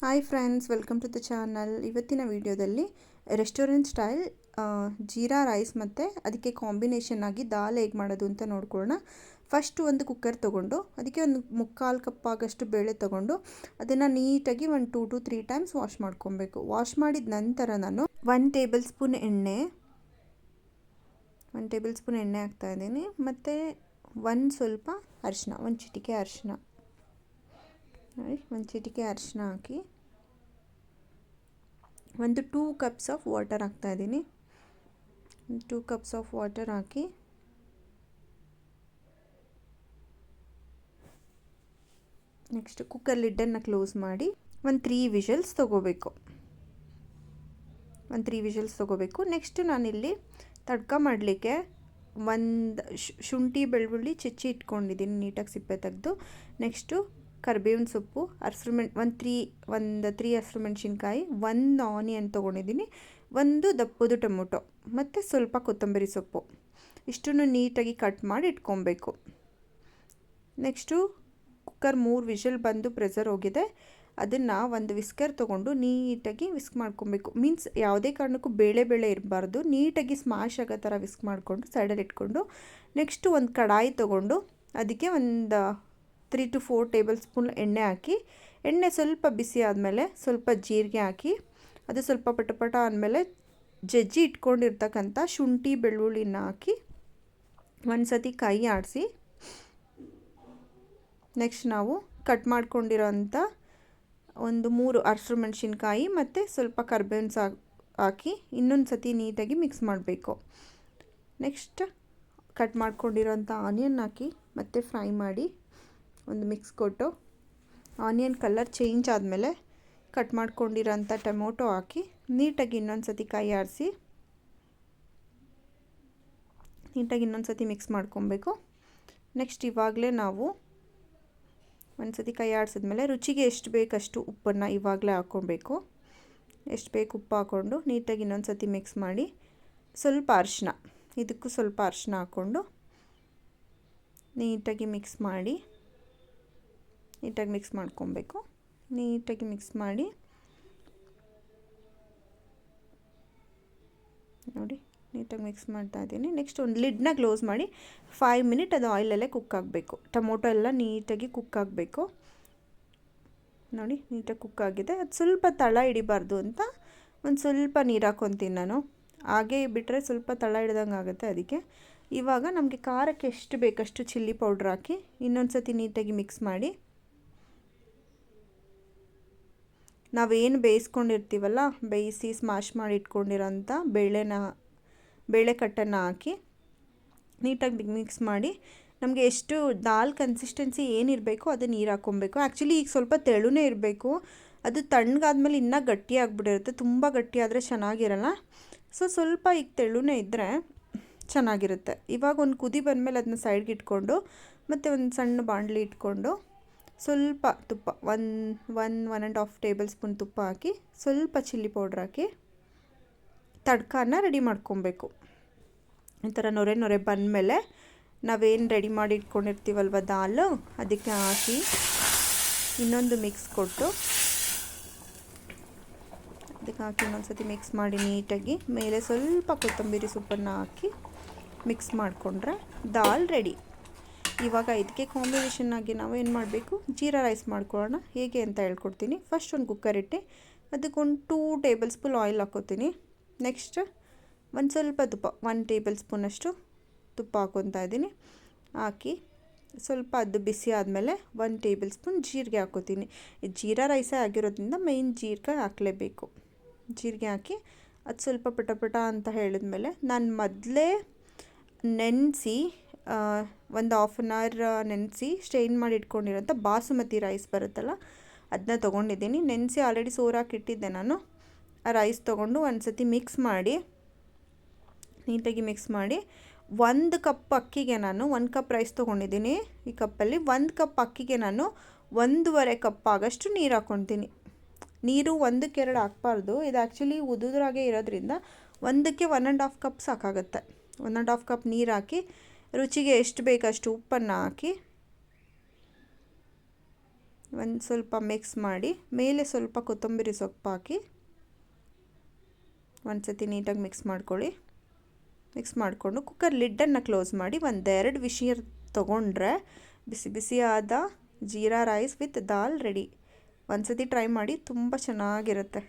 Hi friends, welcome to the channel. ಇವತ್ತಿನ ವಿಡಿಯೋದಲ್ಲಿ restaurant style jeera rice ಮತ್ತು ಅದಕ್ಕೆ ಕಾಂಬಿನೇಷನ್ ಆಗಿ ದಾಲ್ ಹೇಗೆ ಮಾಡೋದು ಅಂತ ನೋಡ್ಕೊಳ್ಳೋಣ. ಫಸ್ಟ್ ಒಂದು ಕುಕ್ಕರ್ ತೊಗೊಂಡು ಅದಕ್ಕೆ ಒಂದು 3/4 ಕಪ್ ಆಗಷ್ಟು ಬೇಳೆ ತೊಗೊಂಡು ಅದನ್ನು ನೀಟಾಗಿ 2 to 3 ಟೈಮ್ಸ್ ವಾಶ್ ಮಾಡ್ಕೊಬೇಕು. ವಾಶ್ ಮಾಡಿದ ನಂತರ ನಾನು 1 ಟೇಬಲ್ ಸ್ಪೂನ್ ಎಣ್ಣೆ ಹಾಕ್ತಾಯಿದ್ದೀನಿ. ಮತ್ತು ಸ್ವಲ್ಪ ಅರಿಶಿನ, ಒಂದು ಚಿಟಿಕೆ ಅರಿಶಿನ ನೋಡಿ, ಒಂದು ಚಿಟಿಕೆ ಅರಿಶಿನ ಹಾಕಿ ಒಂದು 2 ಕಪ್ಸ್ ಆಫ್ ವಾಟರ್ ಹಾಕ್ತಾಯಿದ್ದೀನಿ. 2 ಕಪ್ಸ್ ಆಫ್ ವಾಟರ್ ಹಾಕಿ ನೆಕ್ಸ್ಟ್ ಕುಕ್ಕರ್ ಲಿಡ್ಡನ್ನು ಕ್ಲೋಸ್ ಮಾಡಿ ಒಂದು 3 ವಿಷಲ್ಸ್ ತೊಗೋಬೇಕು. ನೆಕ್ಸ್ಟ್ ನಾನಿಲ್ಲಿ ತಡ್ಕ ಮಾಡಲಿಕ್ಕೆ ಒಂದು ಶುಂಠಿ ಬೆಳ್ಳುಳ್ಳಿ ಚಿಚ್ಚಿ ಇಟ್ಕೊಂಡಿದ್ದೀನಿ, ನೀಟಾಗಿ ಸಿಪ್ಪೆ ತೆಗೆದು. ನೆಕ್ಸ್ಟು ಕರಿಬೇವಿನ ಸೊಪ್ಪು, ಒಂದು 3 ಹಸಿರು ಮೆಣಸಿನ್ಕಾಯಿ, 1 ಆನಿಯನ್ ತೊಗೊಂಡಿದ್ದೀನಿ, 1 ದಪ್ಪದು ಟೊಮೊಟೊ ಮತ್ತು ಸ್ವಲ್ಪ ಕೊತ್ತಂಬರಿ ಸೊಪ್ಪು, ಇಷ್ಟನ್ನು ನೀಟಾಗಿ ಕಟ್ ಮಾಡಿ ಇಟ್ಕೊಬೇಕು. ನೆಕ್ಸ್ಟು ಕುಕ್ಕರ್ 3 ವಿಷಲ್ ಬಂದು ಪ್ರೆಷರ್ ಹೋಗಿದೆ. ಅದನ್ನು ಒಂದು ವಿಸ್ಕರ್ ತೊಗೊಂಡು ನೀಟಾಗಿ ವಿಸ್ಕ್ ಮಾಡ್ಕೊಬೇಕು. ಮೀನ್ಸ್ ಯಾವುದೇ ಕಾರಣಕ್ಕೂ ಬೇಳೆ ಇರಬಾರ್ದು, ನೀಟಾಗಿ ಸ್ಮ್ಯಾಶ್ ಆಗೋ ಥರ ವಿಸ್ಕ್ ಮಾಡಿಕೊಂಡು ಸೈಡಲ್ಲಿ ಇಟ್ಕೊಂಡು ನೆಕ್ಸ್ಟು ಒಂದು ಕಡಾಯಿ ತೊಗೊಂಡು ಅದಕ್ಕೆ ಒಂದು 3 to 4 ಟೇಬಲ್ ಸ್ಪೂನ್ ಎಣ್ಣೆ ಹಾಕಿ, ಎಣ್ಣೆ ಸ್ವಲ್ಪ ಬಿಸಿ ಆದಮೇಲೆ ಸ್ವಲ್ಪ ಜೀರಿಗೆ ಹಾಕಿ, ಅದು ಸ್ವಲ್ಪ ಪಟ ಆದಮೇಲೆ ಜಜ್ಜಿ ಇಟ್ಕೊಂಡಿರ್ತಕ್ಕಂಥ ಶುಂಠಿ ಬೆಳ್ಳುಳ್ಳಿನ ಹಾಕಿ ಒಂದು ಸತಿ ಕೈ ಆಡಿಸಿ, ನೆಕ್ಸ್ಟ್ ನಾವು ಕಟ್ ಮಾಡ್ಕೊಂಡಿರೋಂಥ ಒಂದು 3 ಹಸಿರು ಮೆಣಸಿನ್ಕಾಯಿ ಮತ್ತು ಸ್ವಲ್ಪ ಕರಿಬೇವಿನ ಹಾಕಿ ಇನ್ನೊಂದು ಸತಿ ನೀಟಾಗಿ ಮಿಕ್ಸ್ ಮಾಡಬೇಕು. ನೆಕ್ಸ್ಟ್ ಕಟ್ ಮಾಡ್ಕೊಂಡಿರೋಂಥ ಆನಿಯನ್ ಹಾಕಿ ಮತ್ತು ಫ್ರೈ ಮಾಡಿ ಒಂದು ಮಿಕ್ಸ್ ಕೊಟ್ಟು, ಆನಿಯನ್ ಕಲರ್ ಚೇಂಜ್ ಆದಮೇಲೆ ಕಟ್ ಮಾಡ್ಕೊಂಡಿರೋಂಥ ಟೊಮೊಟೊ ಹಾಕಿ ನೀಟಾಗಿ ಇನ್ನೊಂದು ಸತಿ ಕೈ ಆಡಿಸಿ ನೀಟಾಗಿ ಇನ್ನೊಂದು ಸತಿ ಮಿಕ್ಸ್ ಮಾಡ್ಕೊಬೇಕು. ನೆಕ್ಸ್ಟ್ ಇವಾಗಲೇ ನಾವು ಒಂದು ಸತಿ ಕೈ ಆಡಿಸಿದ್ಮೇಲೆ ರುಚಿಗೆ ಎಷ್ಟು ಬೇಕಷ್ಟು ಉಪ್ಪನ್ನು ಇವಾಗಲೇ ಹಾಕ್ಕೊಬೇಕು. ಎಷ್ಟು ಬೇಕು ಉಪ್ಪು ಹಾಕ್ಕೊಂಡು ನೀಟಾಗಿ ಇನ್ನೊಂದು ಸತಿ ಮಿಕ್ಸ್ ಮಾಡಿ, ಸ್ವಲ್ಪ ಅರಿಶಿನ, ಇದಕ್ಕೂ ಸ್ವಲ್ಪ ಅರಿಶಿನ ಹಾಕ್ಕೊಂಡು ನೀಟಾಗಿ ಮಿಕ್ಸ್ ಮಾಡಿ ನೋಡಿ, ನೀಟಾಗಿ ಮಿಕ್ಸ್ ಮಾಡ್ತಾ ಇದ್ದೀನಿ. ನೆಕ್ಸ್ಟ್ ಒಂದು ಲಿಡ್ನ ಕ್ಲೋಸ್ ಮಾಡಿ 5 ಮಿನಿಟ್ ಅದು ಆಯಿಲಲ್ಲೇ ಕುಕ್ ಆಗಬೇಕು. ಟೊಮೊಟೊ ಎಲ್ಲ ನೀಟಾಗಿ ಕುಕ್ ಆಗಬೇಕು. ನೋಡಿ, ನೀಟಾಗಿ ಕುಕ್ ಆಗಿದೆ. ಅದು ಸ್ವಲ್ಪ ತಳ ಹಿಡಿಬಾರ್ದು ಅಂತ ಒಂದು ಸ್ವಲ್ಪ ನೀರು ಹಾಕ್ಕೊತೀನಿ ನಾನು. ಹಾಗೆ ಬಿಟ್ಟರೆ ಸ್ವಲ್ಪ ತಳ ಹಿಡ್ದಂಗೆ ಆಗುತ್ತೆ. ಅದಕ್ಕೆ ಇವಾಗ ನಮಗೆ ಖಾರಕ್ಕೆ ಎಷ್ಟು ಬೇಕಷ್ಟು ಚಿಲ್ಲಿ ಪೌಡ್ರ್ ಹಾಕಿ ಇನ್ನೊಂದು ಸತಿ ನೀಟಾಗಿ ಮಿಕ್ಸ್ ಮಾಡಿ, ನಾವೇನು ಬೇಯಿಸ್ಕೊಂಡಿರ್ತೀವಲ್ಲ, ಬೇಯಿಸಿ ಸ್ಮ್ಯಾಶ್ ಮಾಡಿ ಇಟ್ಕೊಂಡಿರೋಂಥ ಬೇಳೆ ಕಟ್ಟನ್ನು ಹಾಕಿ ನೀಟಾಗಿ ಮಿಕ್ಸ್ ಮಾಡಿ, ನಮಗೆ ಎಷ್ಟು ದಾಲ್ ಕನ್ಸಿಸ್ಟೆನ್ಸಿ ಏನಿರಬೇಕು ಅದು ನೀರು ಹಾಕ್ಕೊಬೇಕು. ಆ್ಯಕ್ಚುಲಿ ಈಗ ಸ್ವಲ್ಪ ತೆಳುನೇ ಇರಬೇಕು, ಅದು ತಣ್ಣಗಾದ್ಮೇಲೆ ಇನ್ನೂ ಗಟ್ಟಿ ಆಗಿಬಿಟ್ಟಿರುತ್ತೆ. ತುಂಬ ಗಟ್ಟಿ ಆದರೆ ಚೆನ್ನಾಗಿರಲ್ಲ. ಸ್ವಲ್ಪ ಈಗ ತೆಳುನೇ ಇದ್ದರೆ ಚೆನ್ನಾಗಿರುತ್ತೆ. ಇವಾಗ ಒಂದು ಕುದಿ ಬಂದಮೇಲೆ ಅದನ್ನ ಸೈಡ್ಗೆ ಇಟ್ಕೊಂಡು ಮತ್ತು ಒಂದು ಸಣ್ಣ ಬಾಣಲಿ ಇಟ್ಕೊಂಡು ಸ್ವಲ್ಪ ತುಪ್ಪ, 1.5 ಟೇಬಲ್ ಸ್ಪೂನ್ ತುಪ್ಪ ಹಾಕಿ ಸ್ವಲ್ಪ ಚಿಲ್ಲಿ ಪೌಡ್ರ್ ಹಾಕಿ ತಡ್ಕನ ರೆಡಿ ಮಾಡ್ಕೊಬೇಕು. ಈ ಥರ ನೊರೆ ಬಂದಮೇಲೆ ನಾವೇನು ರೆಡಿ ಮಾಡಿ ಇಟ್ಕೊಂಡಿರ್ತೀವಲ್ವ ದಾಲು, ಅದಕ್ಕೆ ಹಾಕಿ ಇನ್ನೊಂದು ಮಿಕ್ಸ್ ಕೊಟ್ಟು ಇನ್ನೊಂದು ಸತಿ ಮಿಕ್ಸ್ ಮಾಡಿ ನೀಟಾಗಿ ಮೇಲೆ ಸ್ವಲ್ಪ ಕೊತ್ತಂಬರಿ ಸೊಪ್ಪನ್ನು ಹಾಕಿ ಮಿಕ್ಸ್ ಮಾಡಿಕೊಂಡ್ರೆ ದಾಲ್ ರೆಡಿ. ಇವಾಗ ಇದಕ್ಕೆ ಕಾಂಬಿನೇಷನ್ ಆಗಿ ನಾವು ಏನು ಮಾಡಬೇಕು, ಜೀರಾ ರೈಸ್ ಮಾಡ್ಕೊಳ್ಳೋಣ. ಹೇಗೆ ಅಂತ ಹೇಳ್ಕೊಡ್ತೀನಿ. ಫಸ್ಟ್ ಒಂದು ಕುಕ್ಕರ್ ಇಟ್ಟು ಅದಕ್ಕೊಂದು 2 ಟೇಬಲ್ ಸ್ಪೂನ್ ಆಯಿಲ್ ಹಾಕ್ಕೋತೀನಿ. ನೆಕ್ಸ್ಟ್ ಒಂದು ಸ್ವಲ್ಪ ತುಪ್ಪ, 1 ಟೇಬಲ್ ಸ್ಪೂನಷ್ಟು ತುಪ್ಪ ಹಾಕ್ಕೊತಾ ಇದ್ದೀನಿ. ಹಾಕಿ ಸ್ವಲ್ಪ ಅದು ಬಿಸಿ ಆದಮೇಲೆ 1 ಟೇಬಲ್ ಸ್ಪೂನ್ ಜೀರಿಗೆ ಹಾಕ್ಕೋತೀನಿ. ಜೀರಾ ರೈಸೇ ಆಗಿರೋದ್ರಿಂದ ಮೇಯ್ನ್ ಜೀರಿಗೆ ಹಾಕಲೇಬೇಕು. ಜೀರಿಗೆ ಹಾಕಿ ಅದು ಸ್ವಲ್ಪ ಪಟ ಅಂತ ಹೇಳಿದ್ಮೇಲೆ ನಾನು ಮೊದಲೇ ನೆನೆಸಿ ಒಂದು 1/2 hour ನೆನೆಸಿ ಸ್ಟ್ರೈನ್ ಮಾಡಿ ಇಟ್ಕೊಂಡಿರೋಂಥ ಬಾಸುಮತಿ ರೈಸ್ ಬರುತ್ತಲ್ಲ, ಅದನ್ನ ತೊಗೊಂಡಿದ್ದೀನಿ. ನೆನೆಸಿ ಆಲ್ರೆಡಿ ಸೋರಾಕಿಟ್ಟಿದ್ದೆ ನಾನು. ಆ ರೈಸ್ ತೊಗೊಂಡು ಒಂದು ಸತಿ ನೀಟಾಗಿ ಮಿಕ್ಸ್ ಮಾಡಿ 1 ಕಪ್ ಅಕ್ಕಿಗೆ ನಾನು 1 ಕಪ್ ರೈಸ್ ತೊಗೊಂಡಿದ್ದೀನಿ. ಈ ಕಪ್ಪಲ್ಲಿ 1 ಕಪ್ ಅಕ್ಕಿಗೆ ನಾನು 1.5 ಕಪ್ ಆಗಷ್ಟು ನೀರು ಹಾಕ್ಕೊತೀನಿ. ನೀರು 1ಕ್ಕೆ 2 ಹಾಕಬಾರ್ದು. ಇದು ಆ್ಯಕ್ಚುಲಿ ಉದುರಾಗೆ ಇರೋದ್ರಿಂದ 1ಕ್ಕೆ 1.5 ಕಪ್ ಸಾಕಾಗುತ್ತೆ. 1.5 ಕಪ್ ನೀರು ಹಾಕಿ ರುಚಿಗೆ ಎಷ್ಟು ಬೇಕಷ್ಟು ಉಪ್ಪನ್ನು ಹಾಕಿ ಒಂದು ಸ್ವಲ್ಪ ಮಿಕ್ಸ್ ಮಾಡಿ ಮೇಲೆ ಸ್ವಲ್ಪ ಕೊತ್ತಂಬರಿ ಸೊಪ್ಪು ಹಾಕಿ ಒಂದು ಸತಿ ನೀಟಾಗಿ ಮಿಕ್ಸ್ ಮಾಡ್ಕೊಳ್ಳಿ. ಮಿಕ್ಸ್ ಮಾಡಿಕೊಂಡು ಕುಕ್ಕರ್ ಲಿಡ್ಡನ್ನು ಕ್ಲೋಸ್ ಮಾಡಿ ಒಂದೆರಡು ವಿಷಲ್ ತೊಗೊಂಡ್ರೆ ಬಿಸಿ ಬಿಸಿಯಾದ jeera rice with dal ready. ಒಂದು ಸತಿ ಟ್ರೈ ಮಾಡಿ, ತುಂಬ ಚೆನ್ನಾಗಿರುತ್ತೆ.